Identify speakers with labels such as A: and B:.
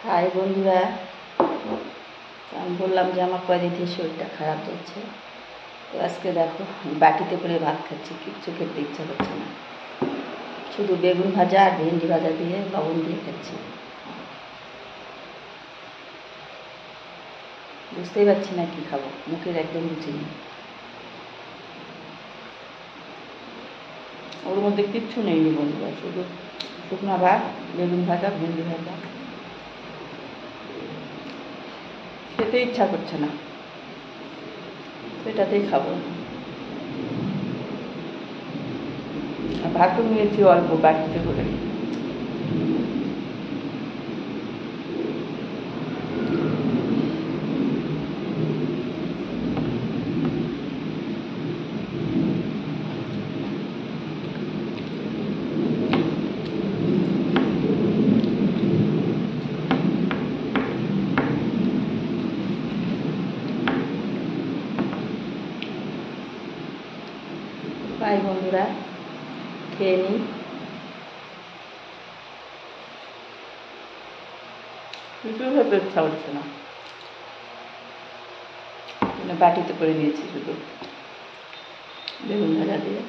A: High বন্ধুরা, আমি বললাম যে আমার কয়দিন থেকে শরীরটা খারাপ যাচ্ছে। তো আজকে দেখো বাটিতে করে ভাত খাচ্ছি, কিচ্ছু খেতে ইচ্ছা করছে না, শুধু বেগুন ভাজা আর ভেন্ডি ভাজা দিয়ে লবণ দিয়ে খাচ্ছি। বুঝতেই পারছি না কী খাবো, মুখের একদম রুচি নেই। ওর মধ্যে কিচ্ছু নেই বন্ধুরা, শুধু শুকনো ভাত, বেগুন ভাজা, ভেন্ডি ভাজা, খেতে ইচ্ছা করছে না, এটাতেই খাবো। ভাতও নিয়েছি অল্প বাটিতে করে। বাই বন্ধুরা, খেয়ে নিই। কিছু খেতে ইচ্ছা হচ্ছে না, বাটিতে করে নিয়েছি শুধু বেগুন ভাজা দিয়ে।